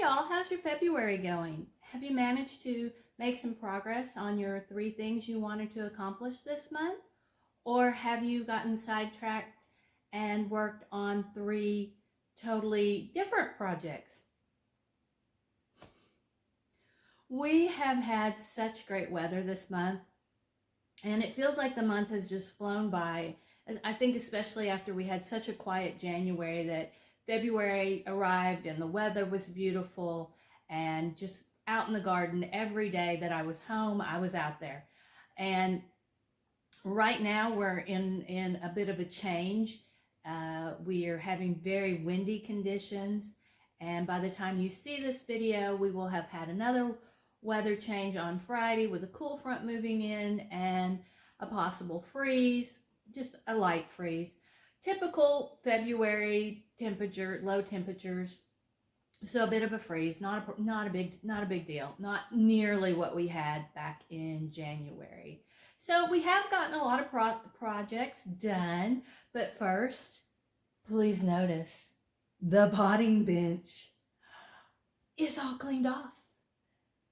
Hey all, how's your February going? Have you managed to make some progress on your 3 things you wanted to accomplish this month? Or have you gotten sidetracked and worked on 3 totally different projects? We have had such great weather this month, and it feels like the month has just flown by. I think especially after we had such a quiet January, that February arrived and the weather was beautiful, and just out in the garden every day that I was home, I was out there. And right now we're in a bit of a change. We are having very windy conditions, and by the time you see this video, we will have had another weather change on Friday with a cool front moving in and a possible freeze, just a light freeze. Typical February temperature, low temperatures, so a bit of a freeze, not a big deal, not nearly what we had back in January. So we have gotten a lot of projects done, but first, please notice the potting bench is all cleaned off.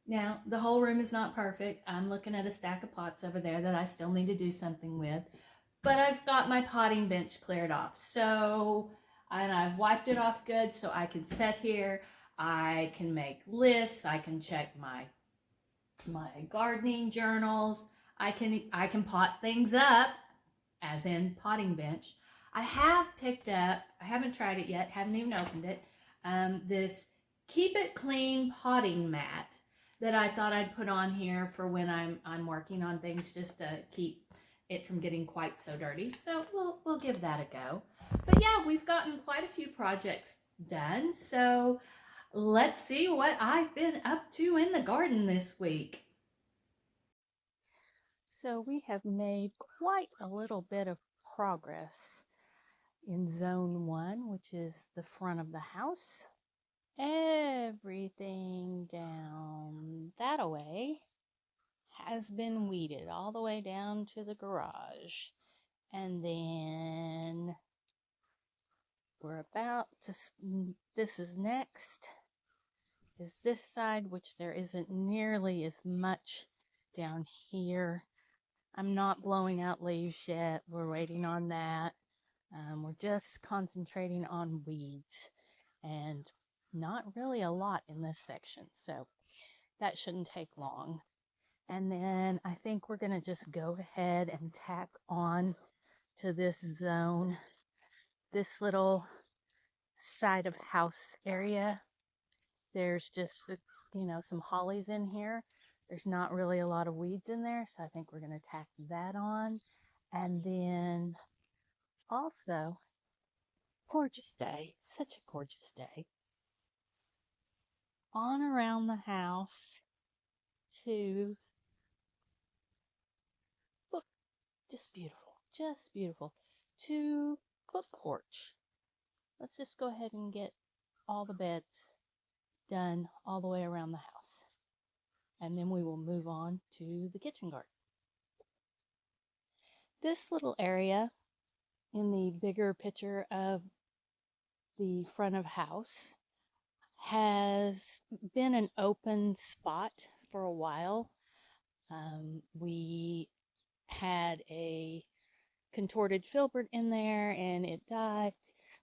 Now, the whole room is not perfect. I'm looking at a stack of pots over there that I still need to do something with, but I've got my potting bench cleared off. And I've wiped it off good so I can sit here. I can make lists. I can check my gardening journals. I can pot things up, as in potting bench. I have picked up, I haven't tried it yet, haven't even opened it, this Keep It Clean potting mat that I thought I'd put on here for when I'm working on things, just to keep it from getting quite so dirty. So we'll give that a go. But yeah, we've gotten quite a few projects done. So let's see what I've been up to in the garden this week. So we have made quite a little bit of progress in zone 1, which is the front of the house. Everything down that away has been weeded all the way down to the garage. And then we're about to, this is next, is this side, which there isn't nearly as much down here. I'm not blowing out leaves yet. We're waiting on that. We're just concentrating on weeds, and not really a lot in this section, so that shouldn't take long. And then I think we're going to just go ahead and tack on to this zone, this little side of house area. There's just, some hollies in here. There's not really a lot of weeds in there, so I think we're going to tack that on. And then also, gorgeous day, such a gorgeous day, on around the house to, look, just beautiful, to the porch. Let's just go ahead and get all the beds done all the way around the house. And then we will move on to the kitchen garden. This little area in the bigger picture of the front of house has been an open spot for a while. We had a contorted filbert in there and it died,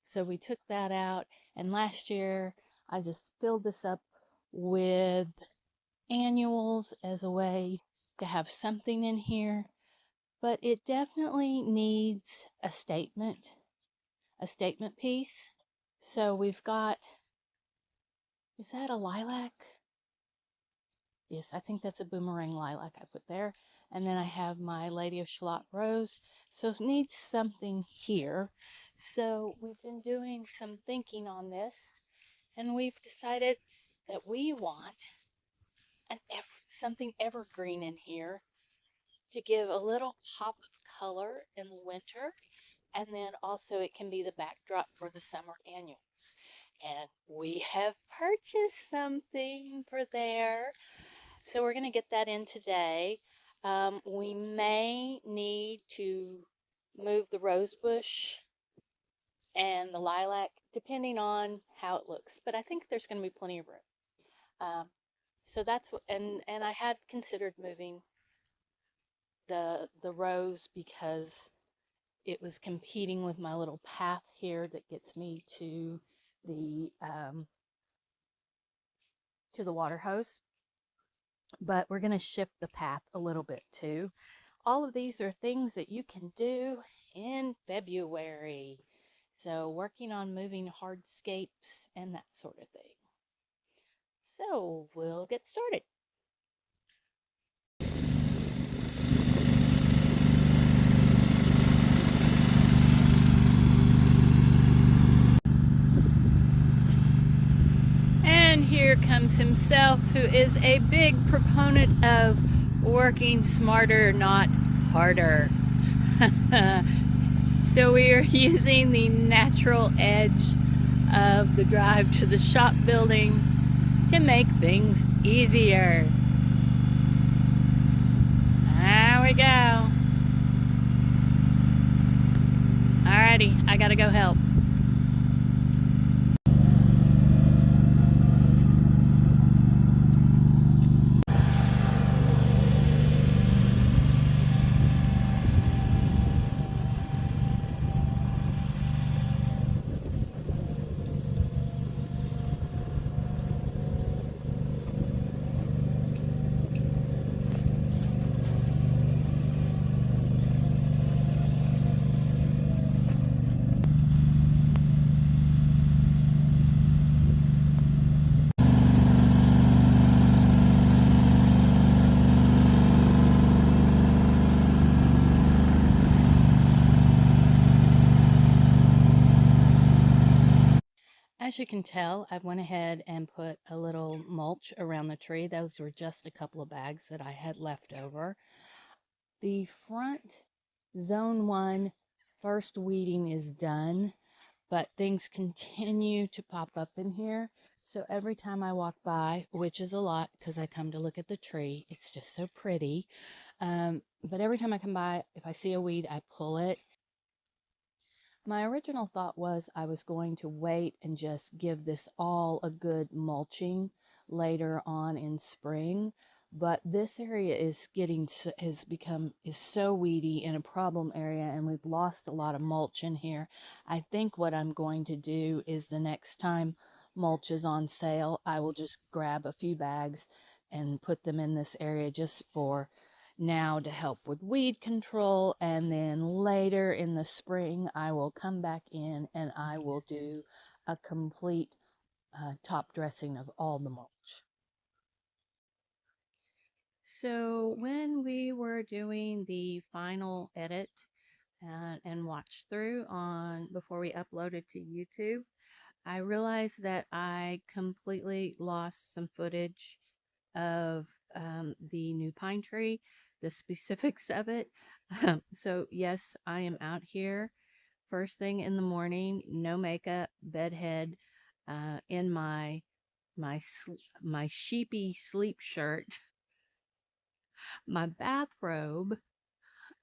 so we took that out, and last year I just filled this up with annuals as a way to have something in here. But it definitely needs a statement piece. So we've got, is that a lilac? Yes, I think that's a boomerang lilac I put there. And then I have my Lady of Shalott rose. So it needs something here. So we've been doing some thinking on this, and we've decided that we want something evergreen in here to give a little pop of color in winter. And then also it can be the backdrop for the summer annuals. And we have purchased something for there. So we're going to get that in today. We may need to move the rose bush and the lilac, depending on how it looks. But I think there's going to be plenty of room. Um, so that's what, and I had considered moving the rows because it was competing with my little path here that gets me the um, to the water hose. But we're going to shift the path a little bit too. All of these are things that you can do in February. So working on moving hardscapes and that sort of thing. So we'll get started. And here comes himself, who is a big proponent of working smarter, not harder. So we are using the natural edge of the drive to the shop building to make things easier. There we go. Alrighty, I gotta go help. As you can tell, I went ahead and put a little mulch around the tree. Those were just a couple of bags that I had left over. The front zone 1 first weeding is done, but things continue to pop up in here. So every time I walk by, which is a lot because I come to look at the tree, it's just so pretty. But every time I come by, if I see a weed, I pull it. My original thought was I was going to wait and just give this all a good mulching later on in spring, but this area is is so weedy and a problem area, and we've lost a lot of mulch in here. I think what I'm going to do is the next time mulch is on sale, I will just grab a few bags and put them in this area just for now to help with weed control, and then later in the spring I will come back in and I will do a complete top dressing of all the mulch. So when we were doing the final edit and watch through on before we uploaded to YouTube, I realized that I completely lost some footage of the new pine tree, the specifics of it. So yes, I am out here first thing in the morning, no makeup, bedhead, in my sheepy sleep shirt, my bathrobe,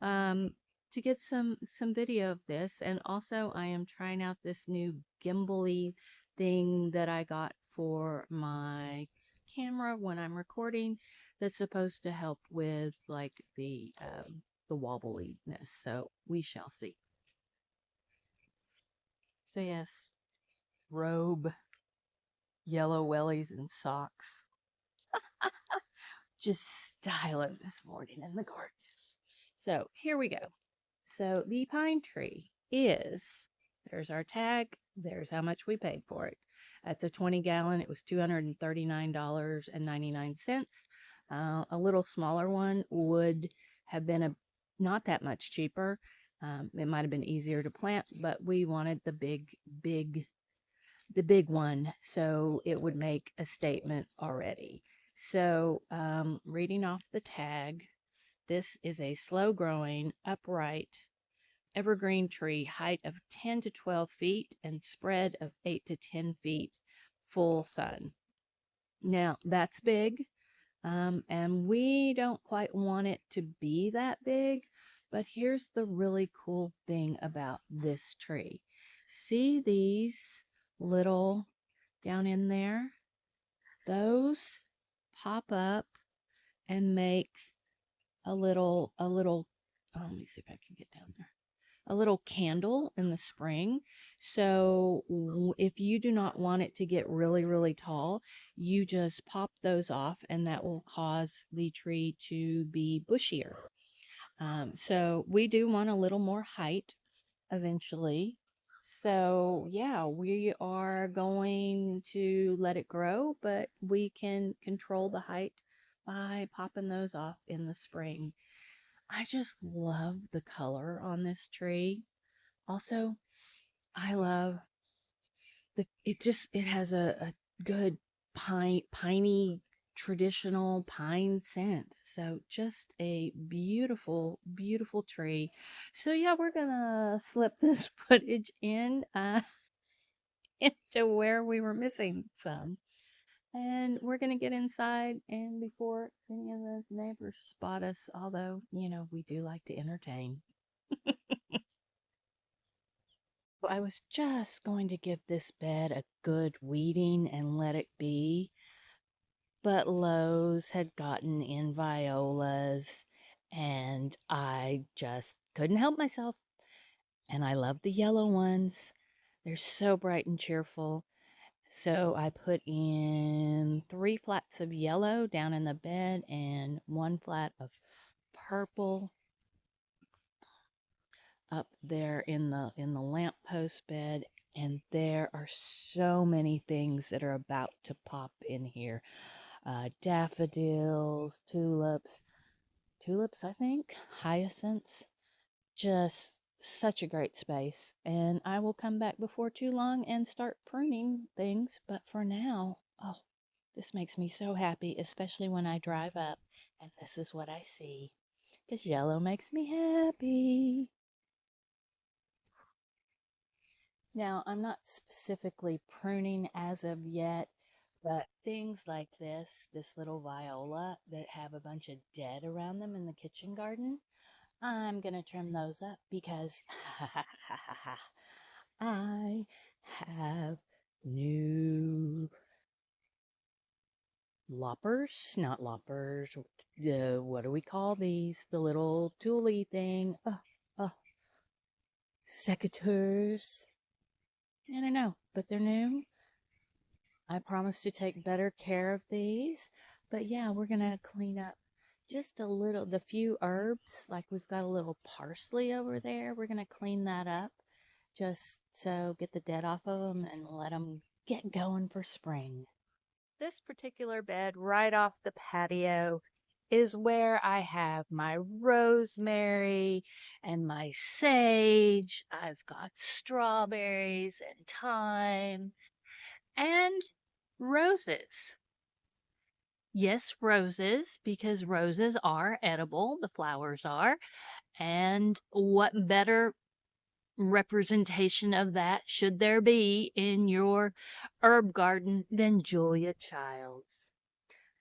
um, to get some video of this. And also, I am trying out this new gimbal-y thing that I got for my camera when I'm recording. That's supposed to help with like the wobbliness. So we shall see. So yes, robe, yellow wellies, and socks. Just styling this morning in the garden. So here we go. So the pine tree is, there's our tag, there's how much we paid for it. That's a 20-gallon. It was $239.99. A little smaller one would have been not that much cheaper. It might have been easier to plant, but we wanted the big one, so it would make a statement already. So reading off the tag, this is a slow growing, upright, evergreen tree, height of 10 to 12 feet and spread of 8 to 10 feet, full sun. Now, that's big, and we don't quite want it to be that big, but here's the really cool thing about this tree. See these little down in there? those pop up and make a little, oh, let me see if I can get down there. A little candle in the spring. So if you do not want it to get really, really tall, you just pop those off and that will cause the tree to be bushier. So we do want a little more height eventually. So yeah, we are going to let it grow, but we can control the height by popping those off in the spring. I just love the color on this tree. Also, I love it has a good piney traditional pine scent. So just a beautiful, beautiful tree. So yeah, we're gonna slip this footage in into where we were missing some. And we're gonna get inside and before any of the neighbors spot us, although, we do like to entertain. I was just going to give this bed a good weeding and let it be, but Lowe's had gotten in violas, and I just couldn't help myself. And I love the yellow ones. They're so bright and cheerful. So I put in 3 flats of yellow down in the bed and 1 flat of purple up there in the lamppost bed, and there are so many things that are about to pop in here. Daffodils, tulips, I think, hyacinths, just such a great space. And I will come back before too long and start pruning things, but for now, oh, this makes me so happy, especially when I drive up and this is what I see, because yellow makes me happy. Now, I'm not specifically pruning as of yet, but things like this little viola that have a bunch of dead around them in the kitchen garden, I'm going to trim those up because I have new loppers, not loppers. What do we call these? The little tooly thing. Secateurs. I don't know, but they're new. I promise to take better care of these. But yeah, we're going to clean up just a little, the few herbs. Like we've got a little parsley over there. We're going to clean that up just so get the dead off of them and let them get going for spring. This particular bed right off the patio is where I have my rosemary and my sage. I've got strawberries and thyme and roses. Yes, roses, because roses are edible, the flowers are. And what better representation of that should there be in your herb garden than Julia Childs?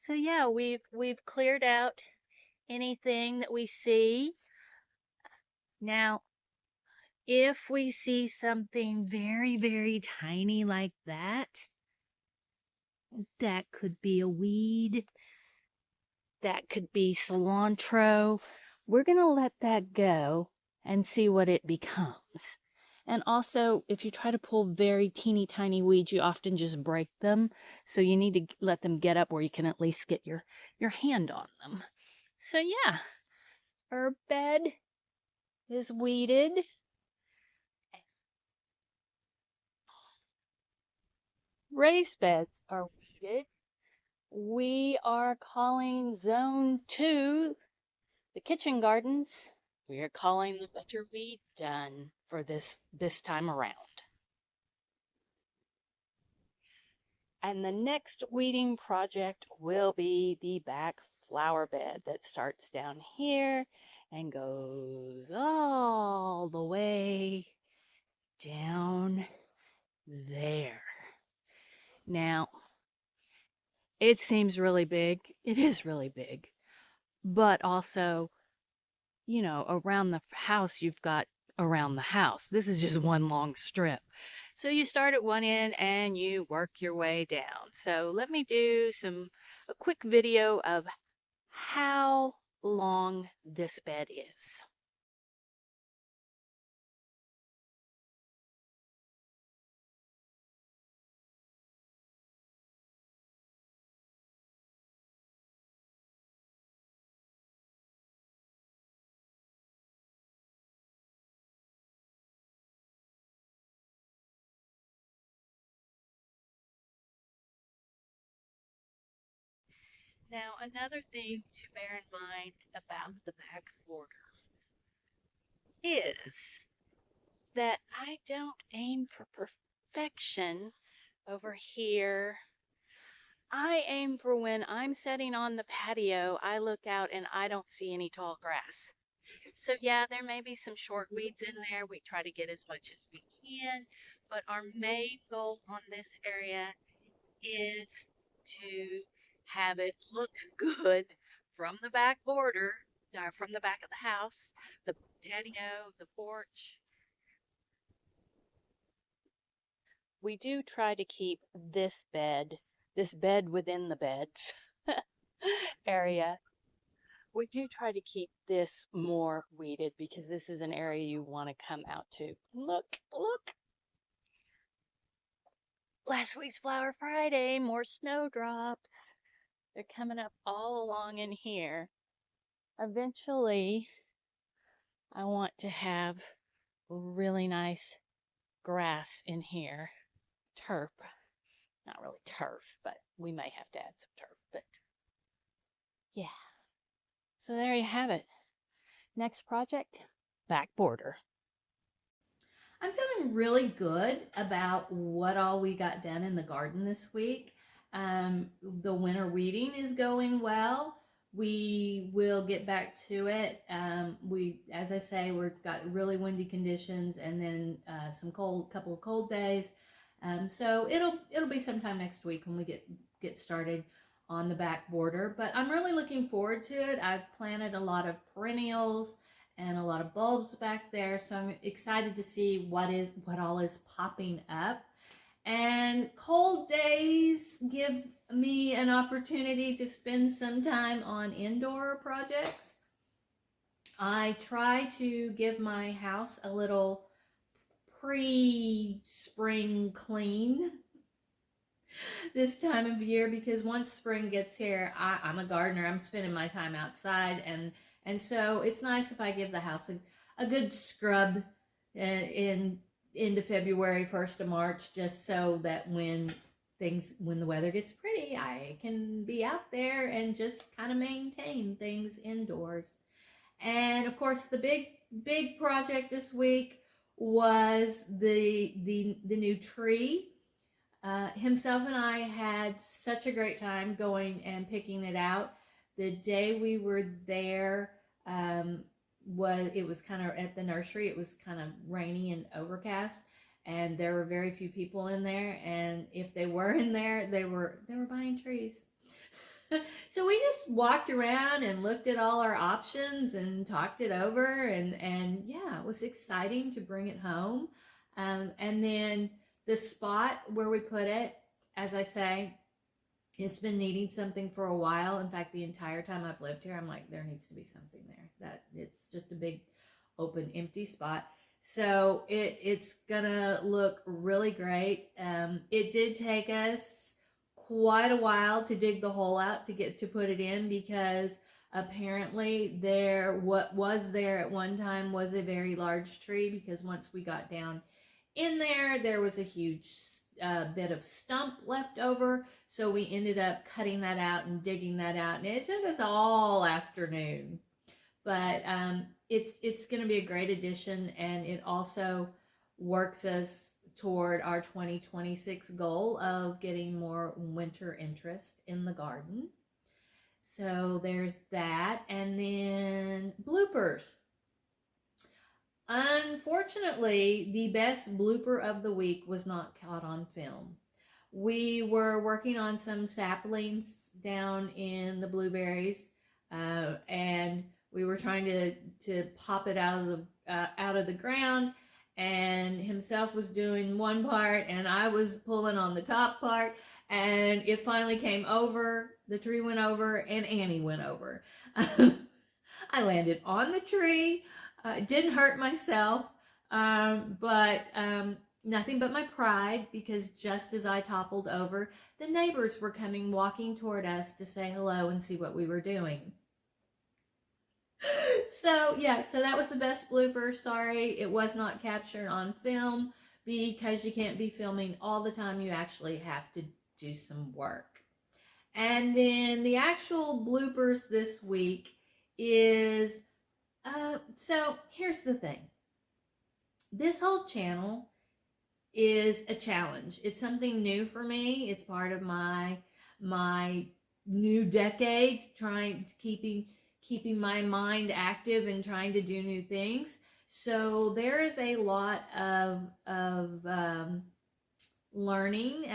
So yeah, we've cleared out anything that we see. Now, if we see something very, very tiny like that, that could be a weed, that could be cilantro. We're going to let that go and see what it becomes. And also, if you try to pull very teeny tiny weeds, you often just break them. So you need to let them get up where you can at least get your hand on them. So yeah, herb bed is weeded. Raised beds are weeded. We are calling zone 2 the kitchen gardens. We are calling the butterweed done for this time around. And the next weeding project will be the back flower bed that starts down here and goes all the way down there. Now, it seems really big. It is really big. But also, around the house, you've got around the house. This is just one long strip. So you start at one end and you work your way down. So let me do a quick video of how long this bed is. Now, another thing to bear in mind about the back border is that I don't aim for perfection over here. I aim for when I'm sitting on the patio, I look out and I don't see any tall grass. So, yeah, there may be some short weeds in there. We try to get as much as we can, but our main goal on this area is to have it look good from the back border, from the back of the house, the patio, the porch. We do try to keep this bed within the beds area. We do try to keep this more weeded because this is an area you want to come out to. Look, look. Last week's Flower Friday, more snowdrops. They're coming up all along in here. Eventually, I want to have really nice grass in here. Turf. Not really turf, but we may have to add some turf. But yeah. So there you have it. Next project, back border. I'm feeling really good about what all we got done in the garden this week. The winter weeding is going well. We will get back to it. As I say, we've got really windy conditions and then couple of cold days. So it'll be sometime next week when we get started on the back border. But I'm really looking forward to it. I've planted a lot of perennials and a lot of bulbs back there, so I'm excited to see what all is popping up. And cold days give me an opportunity to spend some time on indoor projects. I try to give my house a little pre-spring clean this time of year, because once spring gets here, I'm a gardener. I'm spending my time outside, and so it's nice if I give the house a good scrub in into February, 1st of March, just so that when the weather gets pretty, I can be out there and just kind of maintain things indoors. And of course, the big project this week was the new tree. Himself and I had such a great time going and picking it out. The day we were there, it was kind of at the nursery. It was kind of rainy and overcast, and there were very few people in there. And if they were in there, they were buying trees. So we just walked around and looked at all our options and talked it over, and yeah, it was exciting to bring it home. And then the spot where we put it, as I say, it's been needing something for a while. In fact, the entire time I've lived here, I'm like, there needs to be something there. That it's just a big open empty spot. So it's gonna look really great. It did take us quite a while to dig the hole out to put it in, because apparently what was there at one time was a very large tree, because once we got down in there was a huge bit of stump left over, so we ended up cutting that out and digging that out, and it took us all afternoon. But it's going to be a great addition, and it also works us toward our 2026 goal of getting more winter interest in the garden. So there's that. And then bloopers. Unfortunately, the best blooper of the week was not caught on film. We were working on some saplings down in the blueberries, and we were trying to pop it out of the ground, and himself was doing one part and I was pulling on the top part, and it finally came over. The tree went over and Annie went over. I landed on the tree. Didn't hurt myself, but nothing but my pride, because just as I toppled over, the neighbors were coming walking toward us to say hello and see what we were doing. So yeah, so that was the best blooper. Sorry, it was not captured on film because you can't be filming all the time. You actually have to do some work. And then the actual bloopers this week is, so here's the thing. This whole channel is a challenge. It's something new for me. It's part of my new decades, keeping my mind active and trying to do new things. So there is a lot of learning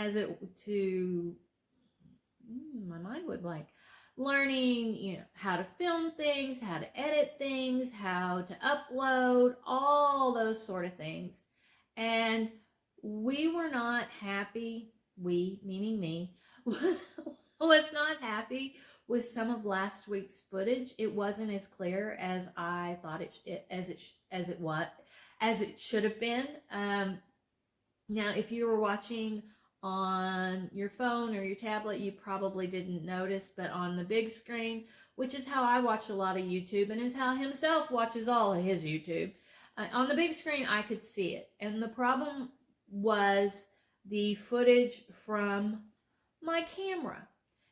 my mind would blank. Learning, how to film things, how to edit things, how to upload, all those sort of things. And we were not happy, we, meaning me, was not happy with some of last week's footage. It wasn't as clear as I thought as it should have been. Now, if you were watching on your phone or your tablet, you probably didn't notice, but on the big screen, which is how I watch a lot of YouTube and is how himself watches all of his YouTube, on the big screen I could see it. And the problem was the footage from my camera.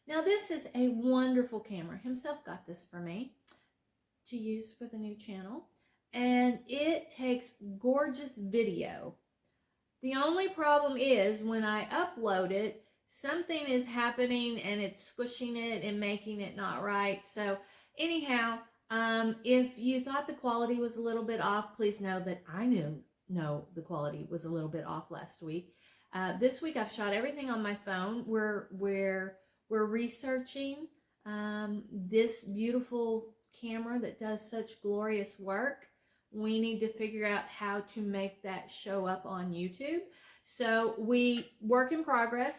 Now, this is a wonderful camera. Himself got this for me to use for the new channel, and it takes gorgeous video. The only problem is when I upload it, something is happening and it's squishing it and making it not right. So anyhow, if you thought the quality was a little bit off, please know that I know the quality was a little bit off last week. This week I've shot everything on my phone. We're researching this beautiful camera that does such glorious work. We need to figure out how to make that show up on YouTube. So work in progress.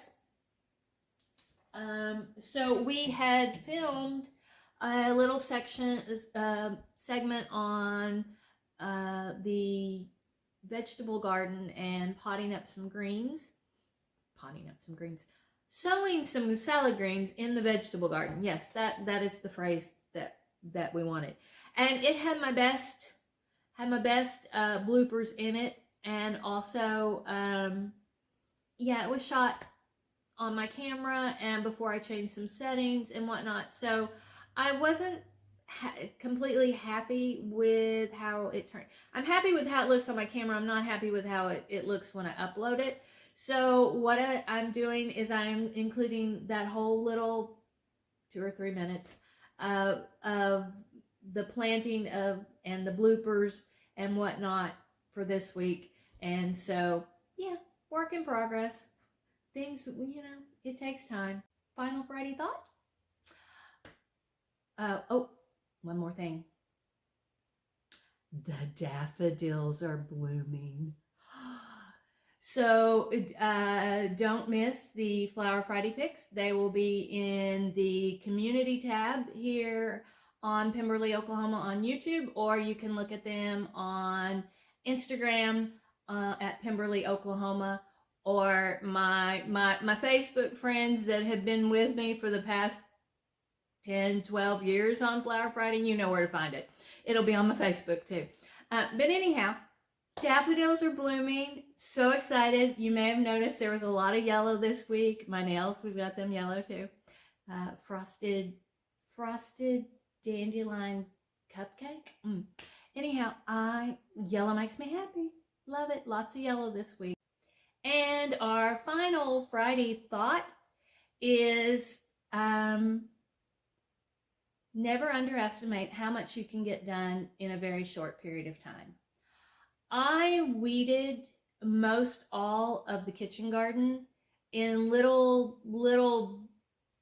So we had filmed a little segment on the vegetable garden and sowing some salad greens in the vegetable garden. Yes, that is the phrase that we wanted. And it had my best bloopers in it, and also it was shot on my camera and before I changed some settings and whatnot, so I wasn't completely happy with how it turned. I'm happy with how it looks on my camera. I'm not happy with how it looks when I upload it. So what I'm doing is I'm including that whole little 2 or 3 minutes of the planting and the bloopers and whatnot for this week. And so, yeah, work in progress. Things, it takes time. Final Friday thought? One more thing. The daffodils are blooming. So don't miss the Flower Friday pics. They will be in the community tab here on Pemberley, Oklahoma on YouTube, or you can look at them on Instagram at Pemberley, Oklahoma, or my Facebook friends that have been with me for the past 10, 12 years on Flower Friday, you know where to find it. It'll be on my Facebook too. But anyhow, daffodils are blooming. So excited. You may have noticed there was a lot of yellow this week. My nails, we've got them yellow too. Frosted dandelion cupcake. Anyhow, yellow makes me happy. Love it. Lots of yellow this week. And our final Friday thought is never underestimate how much you can get done in a very short period of time. I weeded most all of the kitchen garden in little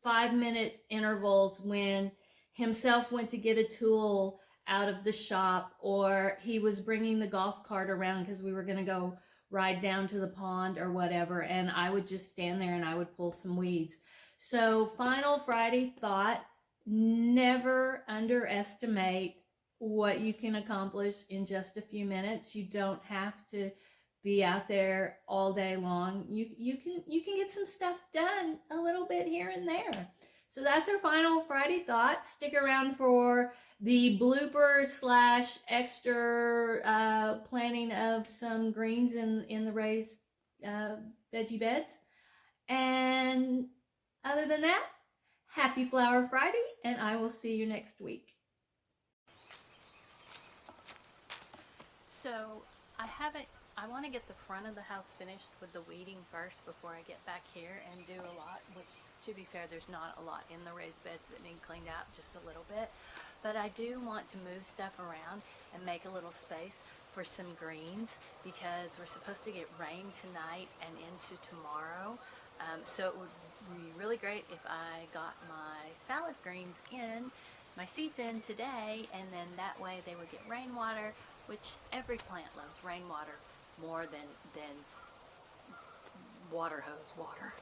5-minute intervals when himself went to get a tool out of the shop, or he was bringing the golf cart around because we were going to go ride down to the pond or whatever, and I would just stand there and I would pull some weeds. So, final Friday thought: never underestimate what you can accomplish in just a few minutes. You don't have to be out there all day long. You can get some stuff done a little bit here and there. So that's our final Friday thought. Stick around for the blooper slash extra planting of some greens in the raised veggie beds. And other than that, happy Flower Friday, and I will see you next week. So I want to get the front of the house finished with the weeding first before I get back here and do a lot, which, to be fair, there's not a lot in the raised beds that need cleaned out, just a little bit. But I do want to move stuff around and make a little space for some greens, because we're supposed to get rain tonight and into tomorrow. So it would be really great if I got my salad greens in, my seeds in today, and then that way they would get rainwater, which every plant loves rainwater more than water hose water.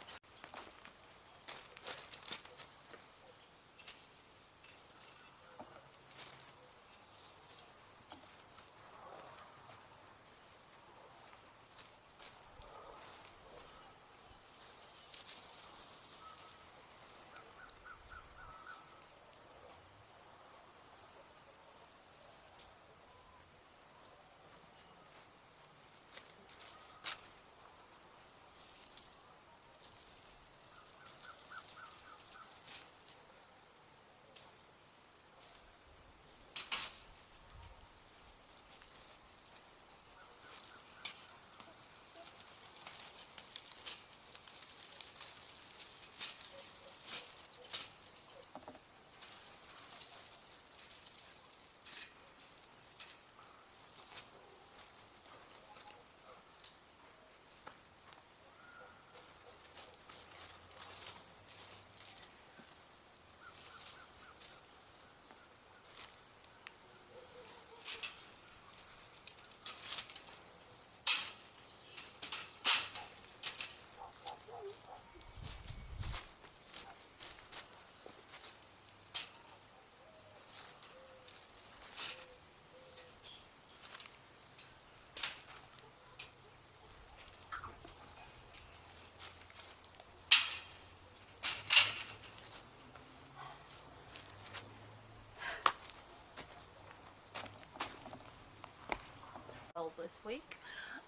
This week,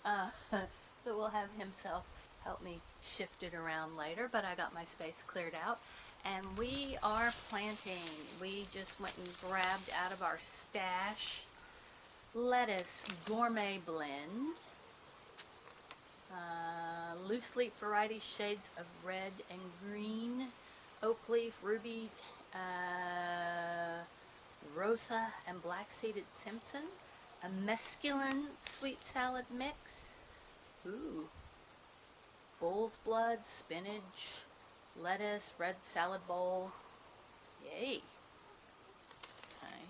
so we'll have himself help me shift it around later, but I got my space cleared out and we are planting. We just went and grabbed out of our stash lettuce gourmet blend, loose leaf variety, shades of red and green, oak leaf, ruby, rosa, and black seeded Simpson, a mesclun sweet salad mix, ooh, bull's blood, spinach, lettuce, red salad bowl, yay. Okay,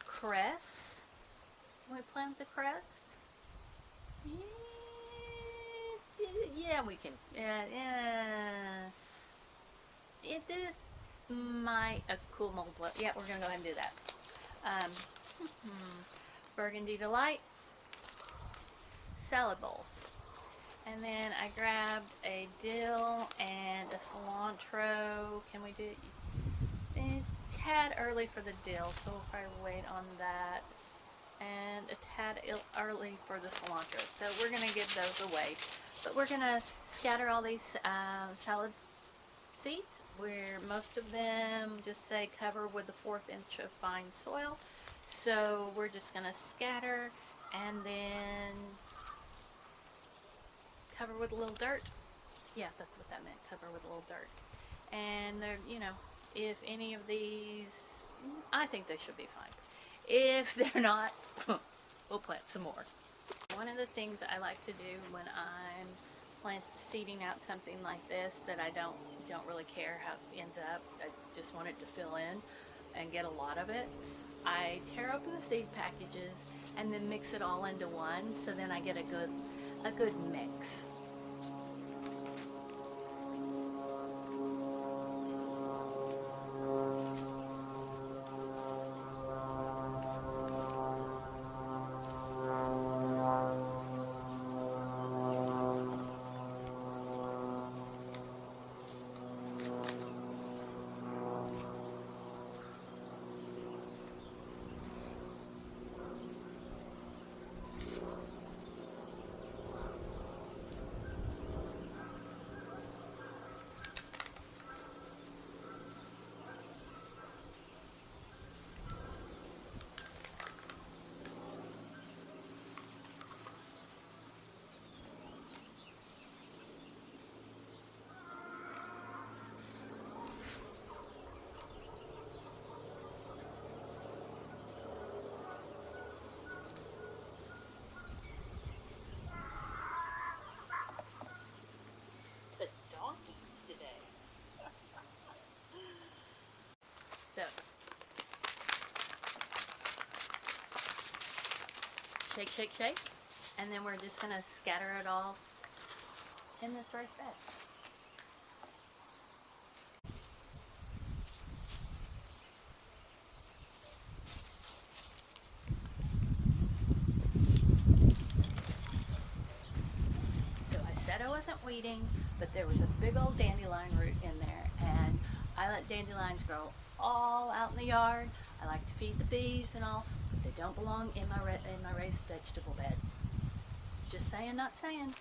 cress, can we plant the cress? Yeah, we can. It is a cool multiple. Yeah, we're gonna go ahead and do that. Burgundy Delight, salad bowl, and then I grabbed a dill and a cilantro. Can we do it? A tad early for the dill, so we'll probably wait on that, and a tad early for the cilantro. So we're gonna give those away, but we're gonna scatter all these salad seeds, where most of them just say cover with a 1/4 inch of fine soil. So we're just gonna scatter and then cover with a little dirt. Yeah, that's what that meant, cover with a little dirt. And they're, if any of these, I think they should be fine. If they're not, we'll plant some more. One of the things I like to do when I'm seeding out something like this that I don't really care how it ends up, I just want it to fill in and get a lot of it. I tear open the seed packages and then mix it all into one, so then I get a good mix. The donkeys today. So, shake, shake, shake, and then we're just gonna scatter it all in this raised bed. So I said I wasn't weeding, but there was a big old dandelion root in there, and I let dandelions grow all out in the yard. I like to feed the bees and all, but they don't belong in my raised vegetable bed. Just saying, not saying.